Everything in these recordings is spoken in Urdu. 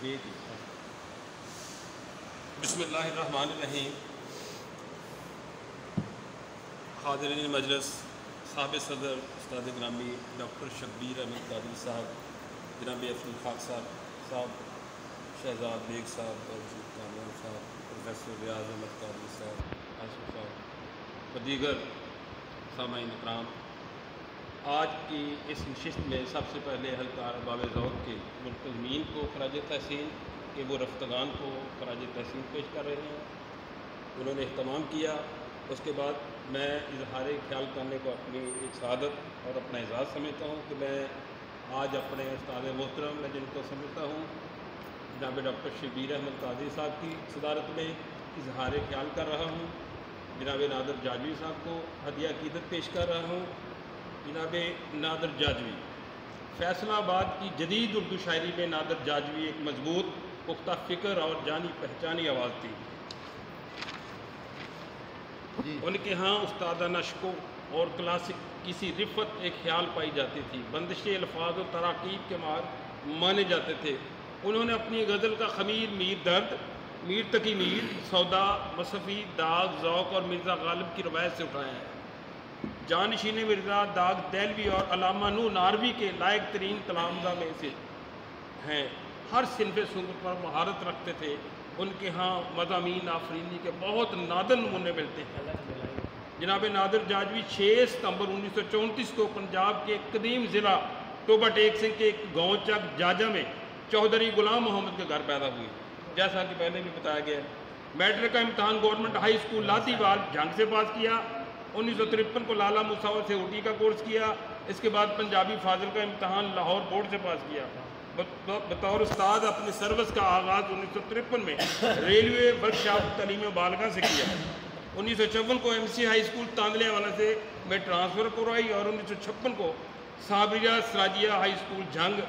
بسم اللہ الرحمن الرحیم. حاضرین مجلس، صاحب صدر استاد گرامی ڈاکٹر شبیر احمد قادری صاحب، جناب افضل خاک صاحب، شہزاد بیگ صاحب اور کامران صاحب، پروفیسر ریاض احمد قادری صاحب، آصف صاحب و دیگر سامعین اکرام، آج کی اس نشست میں سب سے پہلے حلقہ ارباب ذوق کے منتظمین کو خراج تحسین کہ وہ رفتگان کو خراج تحسین پیش کر رہے ہیں. انہوں نے اہتمام کیا. اس کے بعد میں اظہار خیال کرنے کو اپنی ایک سعادت اور اپنا اعزاز سمجھتا ہوں کہ میں آج اپنے استاد محترم میں جن کو سمجھتا ہوں جناب ڈاکٹر شبیر احمد قادری صاحب کی صدارت میں اظہار خیال کر رہا ہوں. جناب نادر جاجوی صاحب کو ہدیہ عقیدت پیش کر رہا ہوں. جناب نادر جاجوی، فیصلہ آباد کی جدید اردو شاعری میں نادر جاجوی ایک مضبوط پختہ فکر اور جانی پہچانی آواز تھی. ان کے ہاں استادانہ شکو اور کلاسک کسی رفت ایک خیال پائی جاتی تھی. بندش الفاظ و تراکیب کے مار مانے جاتے تھے. انہوں نے اپنی غزل کا خمیر میر درد، میر تقی میر، سودا، مصفی، داغ، ذوق اور مرزا غالب کی روایت سے اٹھایا ہے. جانشین مرزا داغ دہلوی اور علامہ نو ناروی کے لائق ترین تلامذہ میں سے ہیں. ہر صنف سنگر پر مہارت رکھتے تھے. ان کے ہاں مضامین آفرینی کے بہت نادر نمونے ملتے ہیں. جناب نادر جاجوی 6 ستمبر 1934 کو پنجاب کے قدیم ضلع ٹوبہ ٹیک سنگھ کے ایک گاؤں چک جاجا میں چودھری غلام محمد کے گھر پیدا ہوئے. جیسا کہ پہلے بھی بتایا گیا ہے. میٹرک کا امتحان گورنمنٹ ہائی اسکول لاتی وال جھنگ سے پاس کیا. 1953 کو لالا مساور سے اردو کا کورس کیا. اس کے بعد پنجابی فاضل کا امتحان لاہور بورڈ سے پاس کیا. بطور استاد اپنی سروس کا آغاز 1953 میں ریلوے ورکشاپ تعلیم بالغاں سے کیا. 1954 کو ایم سی ہائی اسکول تاندلے والا سے میں ٹرانسفر کروائی اور 1956 کو صابریہ سراجیہ ہائی اسکول جھنگ.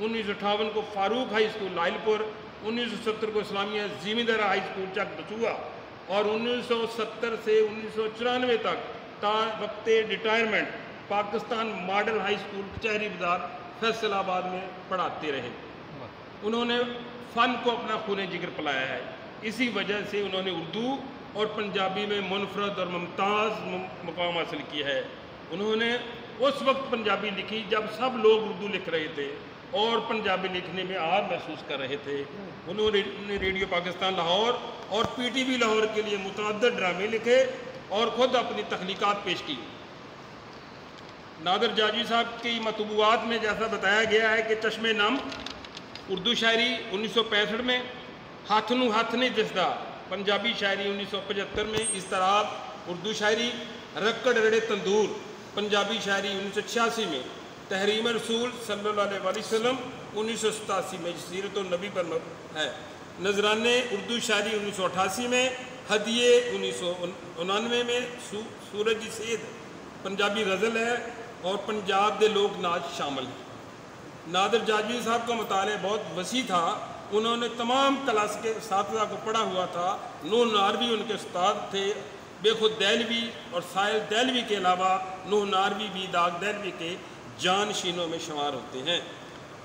1958 کو فاروق ہائی اسکول لائل پور. 1970 کو اسلامیہ زمیندارہ ہائی اسکول چک بچوا اور 1970 سے 1994 تک تا وقت retirement Pakistan model high school کچہری بازار فیصل آباد میں پڑھاتے رہے. انہوں نے فن کو اپنا خون جگر پلایا ہے. اسی وجہ سے انہوں نے اردو اور پنجابی میں منفرد اور ممتاز مقام حاصل کیا ہے. انہوں نے اس وقت پنجابی لکھی جب سب لوگ اردو لکھ رہے تھے اور پنجابی لکھنے میں آر محسوس کر رہے تھے. انہوں نے ریڈیو پاکستان لاہور اور پی ٹی وی لاہور کے لیے متعدد ڈرامے لکھے اور خود اپنی تخلیقات پیش کی. نادر جاجوی صاحب کی مطبوعات میں جیسا بتایا گیا ہے کہ چشم نم اردو شاعری 1965 میں، ہاتھ نو ہاتھ نہیں دسدا پنجابی شاعری 1975 میں، اضطراب اردو شاعری، رکڑ رڑے تندور پنجابی شاعری 1986 میں، تحریم رسول صلی اللہ علیہ وسلم 1987 میں سیرت النبی پر ہے، نذرانے اردو شاعری 1988 میں، ہدیے 1999 میں، سورج سید پنجابی غزل ہے اور پنجاب دے لوک ناچ شامل ہیں. نادر جاجوی صاحب کا مطالعہ بہت وسیع تھا. انہوں نے تمام کلاسک اساتذہ کو پڑھا ہوا تھا. نو ناروی ان کے استاد تھے. بے خود دہلوی اور سائل دہلوی کے علاوہ نو ناروی بھی داغ دہلوی کے جانشینوں میں شمار ہوتے ہیں.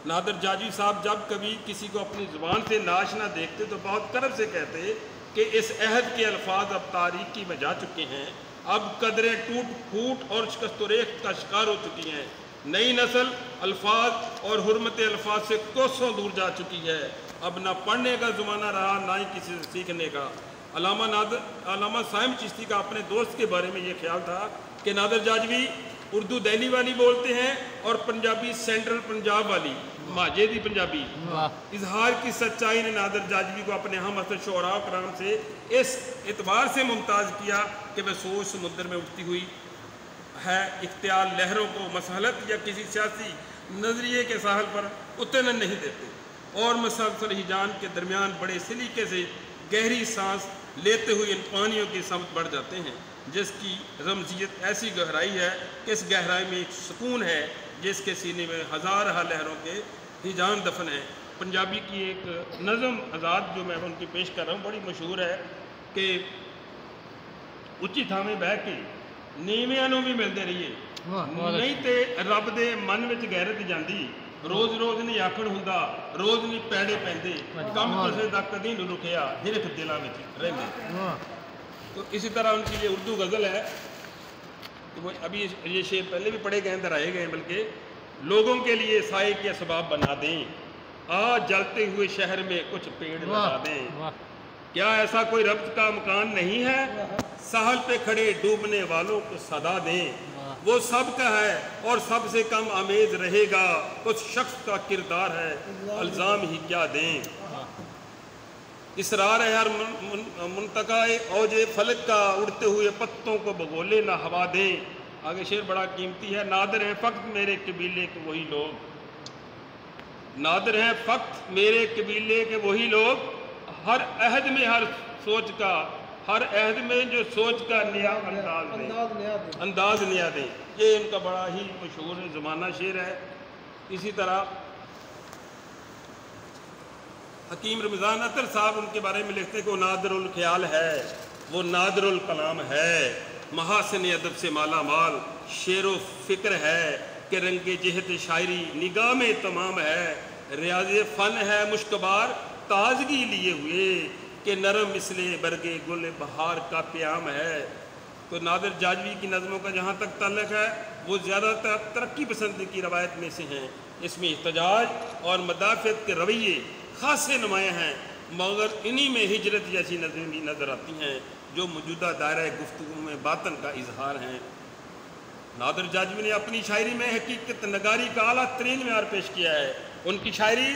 نادر جاجوی صاحب جب کبھی کسی کو اپنی زبان سے ناشنا دیکھتے تو بہت کرب سے کہتے کہ اس عہد کے الفاظ اب تاریکی میں جا چکے ہیں. اب قدریں ٹوٹ پھوٹ اور شکست و ریخت کا شکار ہو چکی ہیں. نئی نسل الفاظ اور حرمت الفاظ سے کوسوں دور جا چکی ہے. اب نہ پڑھنے کا زمانہ رہا نہ ہی کسی سے سیکھنے کا. علامہ سائم چشتی کا اپنے دوست کے بارے میں یہ خیال تھا کہ نادر جاجوی اردو دہلی والی بولتے ہیں اور پنجابی سینٹرل پنجاب والی ماجدی پنجابی. اظہار کی سچائی نے نادر جاجوی کو اپنے ہم اثر شعراء کرام سے اس اعتبار سے ممتاز کیا کہ وہ سوچ سمندر میں اٹھتی ہوئی ہے اختیار لہروں کو مسلط یا کسی سیاسی نظریے کے ساحل پر اترنے نہیں دیتے اور مسلسل ہیجان کے درمیان بڑے سلیقے سے گہری سانس لیتے ہوئے ان پانیوں کی سمت بڑھ جاتے ہیں جس کی رمزیت ایسی گہرائی ہے کہ اس گہرائی میں ایک سکون ہے جس کے سینے میں ہزار لہروں کے ہیجان دفن ہیں. پنجابی کی ایک نظم آزاد جو میں ان کی پیش کر رہا ہوں بڑی مشہور ہے کہ اچھی تھامے بہ کے نیویاں نوں بھی ملتے رہیے نہیں تے رب دے من وچ غیرت جاندی روز روز نہیں آکڑ ہوندا روز نہیں پیڑے پیندے کم کسے دا کدی نہیں رکیا ہرک دلاں وچ رہندے تو اسی طرح ان کی یہ اردو غزل ہے تو ابھی یہ شعر پہلے بھی پڑھے گئے دہرائے گئے بلکہ لوگوں کے لیے سائے کے اسباب بنا دیں آج جلتے ہوئے شہر میں کچھ پیڑ لگا دیں کیا ایسا کوئی ربط کا مکان نہیں ہے ساحل پہ کھڑے ڈوبنے والوں کو صدا دیں وہ سب کا ہے اور سب سے کم آمیز رہے گا اس شخص کا کردار ہے الزام ہی کیا دیں اسرار ہے ہر منتقائے اوج فلک کا اڑتے ہوئے پتوں کو بگولے نہ ہوا دیں آگے شعر بڑا قیمتی ہے نادر ہے فقط میرے قبیلے کے وہی لوگ نادر ہیں فقط میرے قبیلے کے وہی لوگ ہر عہد میں ہر سوچ کا ہر عہد میں جو سوچ کا نیا انداز نیا دیں یہ ان کا بڑا ہی مشہور زمانہ شعر ہے اسی طرح حکیم رمضان عطر صاحب ان کے بارے میں لکھتے کہ وہ نادر الخیال ہے وہ نادر الکلام ہے محاسن ادب سے مالا مال شعر و فکر ہے کہ رنگ جہت شاعری نگاہ میں تمام ہے ریاض فن ہے مشکبار تازگی لیے ہوئے کہ نرم مثلے برگے گل بہار کا پیام ہے تو نادر جاجوی کی نظموں کا جہاں تک تعلق ہے وہ زیادہ تر ترقی پسند کی روایت میں سے ہیں اس میں احتجاج اور مدافعت کے رویے خاصے نمایاں ہیں مگر انہی میں ہجرت جیسی نظمیں بھی نظر آتی ہیں جو موجودہ دائرہ گفتگو میں باطن کا اظہار ہیں نادر جاجوی نے اپنی شاعری میں حقیقت نگاری کا اعلیٰ ترین معیار پیش کیا ہے ان کی شاعری